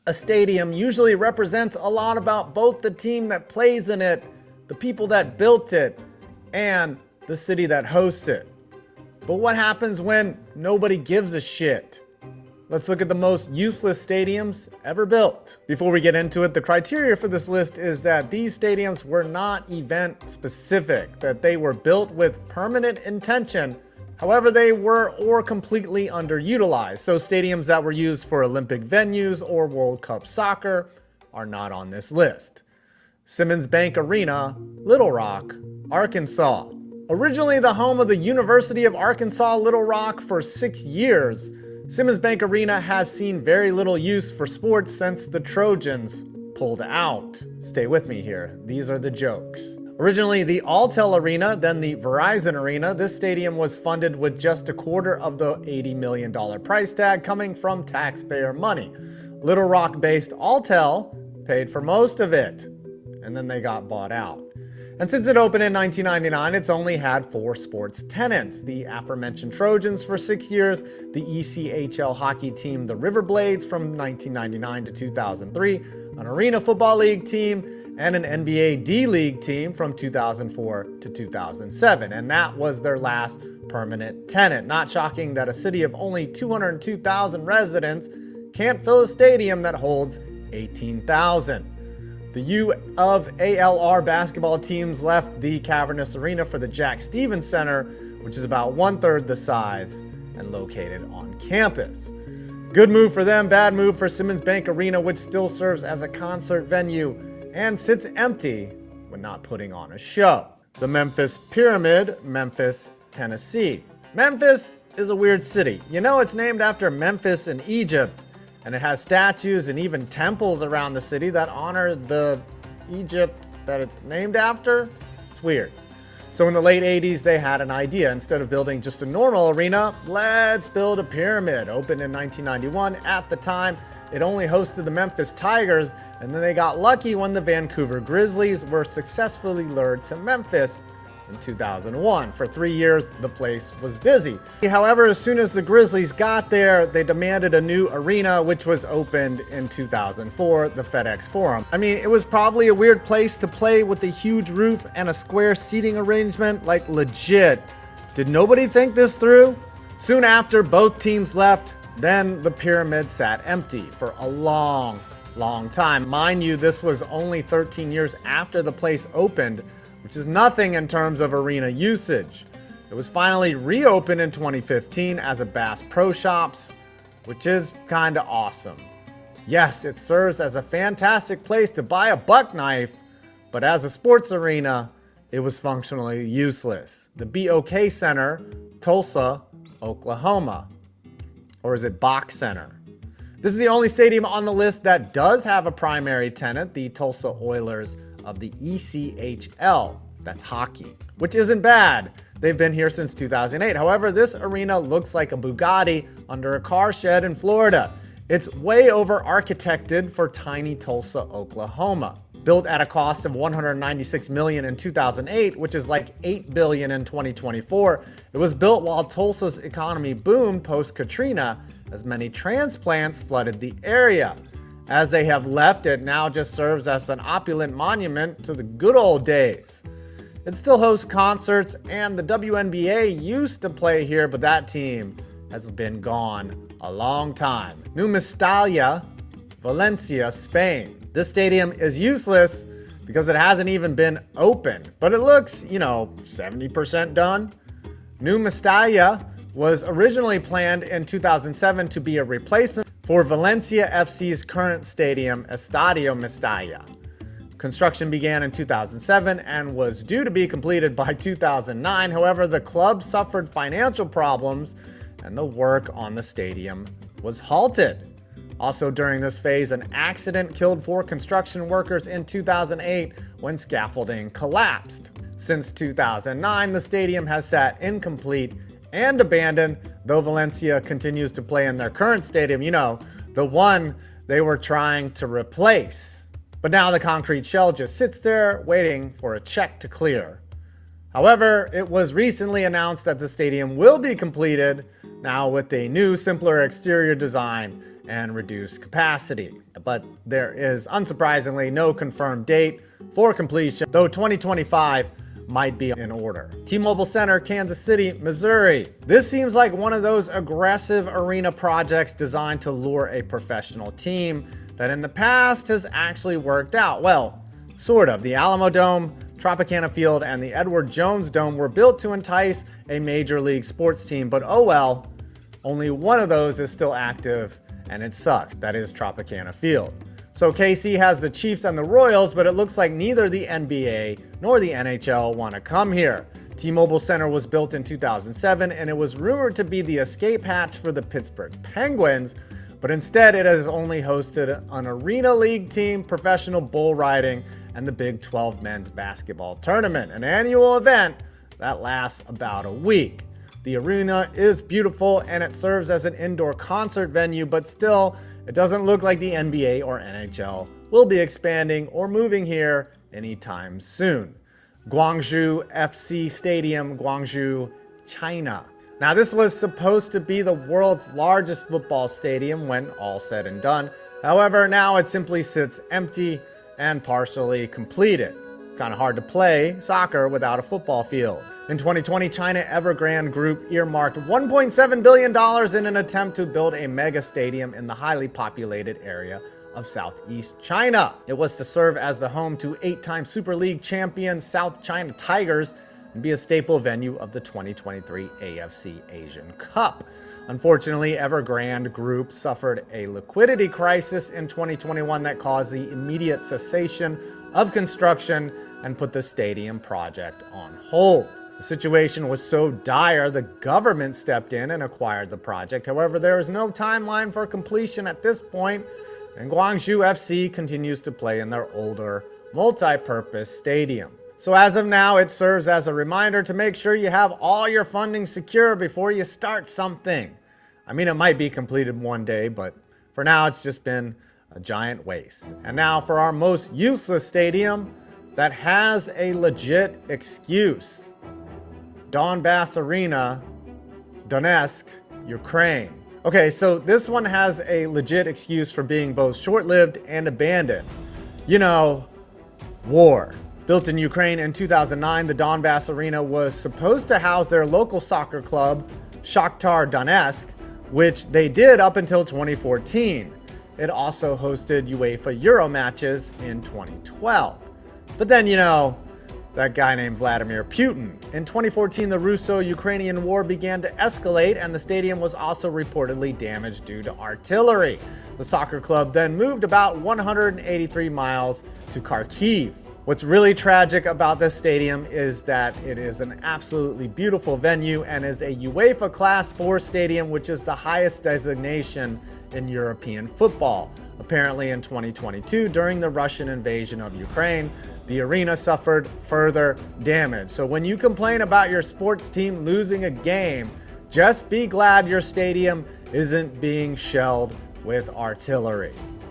A stadium usually represents a lot about both the team that plays in it, the people that built it, and the city that hosts it. But what happens when nobody gives a shit? Let's look at the most useless stadiums ever built. Before we get into it, the criteria for this list is that these stadiums were not event specific, that they were built with permanent intention. However, they were or completely underutilized. So stadiums that were used for Olympic venues or World Cup soccer are not on this list. Simmons Bank Arena, Little Rock, Arkansas. Originally the home of the University of Arkansas Little Rock for 6 years, Simmons Bank Arena has seen very little use for sports since the Trojans pulled out. Stay with me here. These are the jokes. Originally the Alltel Arena, then the Verizon Arena, this stadium was funded with just a quarter of the $80 million price tag coming from taxpayer money. Little Rock-based Alltel paid for most of it, and then they got bought out. And since it opened in 1999, it's only had 4 sports tenants. The aforementioned Trojans for 6 years, the ECHL hockey team, the Riverblades from 1999 to 2003, an Arena Football League team, and an NBA D-League team from 2004 to 2007. And that was their last permanent tenant. Not shocking that a city of only 202,000 residents can't fill a stadium that holds 18,000. The U of ALR basketball teams left the cavernous arena for the Jack Stevens Center, which is about 1/3 the size and located on campus. Good move for them, bad move for Simmons Bank Arena, which still serves as a concert venue and sits empty when not putting on a show. The Memphis Pyramid, Memphis, Tennessee. Memphis is a weird city. You know, it's named after Memphis in Egypt, and it has statues and even temples around the city that honor the Egypt that it's named after. It's weird. So in the late 80s, they had an idea. Instead of building just a normal arena, let's build a pyramid. Opened in 1991. At the time, it only hosted the Memphis Tigers, and then they got lucky when the Vancouver Grizzlies were successfully lured to Memphis in 2001. For 3 years, the place was busy. However, as soon as the Grizzlies got there, they demanded a new arena, which was opened in 2004, the FedEx Forum. I mean, it was probably a weird place to play with a huge roof and a square seating arrangement, like legit. Did nobody think this through? Soon after, both teams left. Then the pyramid sat empty for a long time. Mind you, this was only 13 years after the place opened, which is nothing in terms of arena usage. It was finally reopened in 2015 as a Bass Pro Shops, which is kinda awesome. Yes, it serves as a fantastic place to buy a buck knife, but as a sports arena, it was functionally useless. The BOK Center, Tulsa, Oklahoma. Or is it BOK Center? This is the only stadium on the list that does have a primary tenant, the Tulsa Oilers of the ECHL. That's hockey, which isn't bad. They've been here since 2008. However, this arena looks like a Bugatti under a car shed in Florida. It's way over architected for tiny Tulsa, Oklahoma. Built at a cost of $196 million in 2008, which is like $8 billion in 2024. It was built while Tulsa's economy boomed post-Katrina as many transplants flooded the area. As they have left, it now just serves as an opulent monument to the good old days. It still hosts concerts, and the WNBA used to play here, but that team has been gone a long time. Nou Mestalla, Valencia, Spain. This stadium is useless because it hasn't even been opened, but it looks, 70% done. Nou Mestalla was originally planned in 2007 to be a replacement for Valencia FC's current stadium, Estadio Mestalla. Construction began in 2007 and was due to be completed by 2009. However, the club suffered financial problems and the work on the stadium was halted. Also during this phase, an accident killed 4 construction workers in 2008 when scaffolding collapsed. Since 2009, the stadium has sat incomplete and abandoned, though Valencia continues to play in their current stadium, the one they were trying to replace. But now the concrete shell just sits there waiting for a check to clear. However, it was recently announced that the stadium will be completed, now with a new, simpler exterior design and reduced capacity. But there is, unsurprisingly, no confirmed date for completion, though 2025 might be in order. T-Mobile Center, Kansas City, Missouri. This seems like one of those aggressive arena projects designed to lure a professional team that in the past has actually worked out. Well, sort of. The Alamo Dome, Tropicana Field, and the Edward Jones Dome were built to entice a major league sports team, but oh well, only one of those is still active, and it sucks. That is Tropicana Field. So KC has the Chiefs and the Royals, but it looks like neither the NBA nor the NHL want to come here. T-Mobile Center was built in 2007, and it was rumored to be the escape hatch for the Pittsburgh Penguins, but instead it has only hosted an Arena League team, professional bull riding, and the Big 12 men's basketball tournament, an annual event that lasts about a week. The arena is beautiful and it serves as an indoor concert venue, but still, it doesn't look like the NBA or NHL will be expanding or moving here anytime soon. Guangzhou FC Stadium, Guangzhou, China. Now, this was supposed to be the world's largest football stadium when all said and done. However, now it simply sits empty and partially completed. Kind of hard to play soccer without a football field. In 2020, China Evergrande Group earmarked $1.7 billion in an attempt to build a mega stadium in the highly populated area of Southeast China. It was to serve as the home to 8-time Super League champion South China Tigers and be a staple venue of the 2023 AFC Asian Cup. Unfortunately, Evergrande Group suffered a liquidity crisis in 2021 that caused the immediate cessation of construction and put the stadium project on hold. The situation was so dire, the government stepped in and acquired the project. However, there is no timeline for completion at this point, and Guangzhou FC continues to play in their older, multi-purpose stadium. So as of now, it serves as a reminder to make sure you have all your funding secure before you start something. I mean, it might be completed one day, but for now, it's just been a giant waste. And now for our most useless stadium that has a legit excuse. Donbass Arena, Donetsk, Ukraine. Okay, so this one has a legit excuse for being both short-lived and abandoned. You know, war. Built in Ukraine in 2009, the Donbass Arena was supposed to house their local soccer club, Shakhtar Donetsk, which they did up until 2014. It also hosted UEFA Euro matches in 2012. But then, you know, that guy named Vladimir Putin. In 2014, the Russo-Ukrainian war began to escalate, and the stadium was also reportedly damaged due to artillery. The soccer club then moved about 183 miles to Kharkiv. What's really tragic about this stadium is that it is an absolutely beautiful venue and is a UEFA Class 4 stadium, which is the highest designation in European football. Apparently in 2022, during the Russian invasion of Ukraine, the arena suffered further damage. So when you complain about your sports team losing a game, just be glad your stadium isn't being shelled with artillery.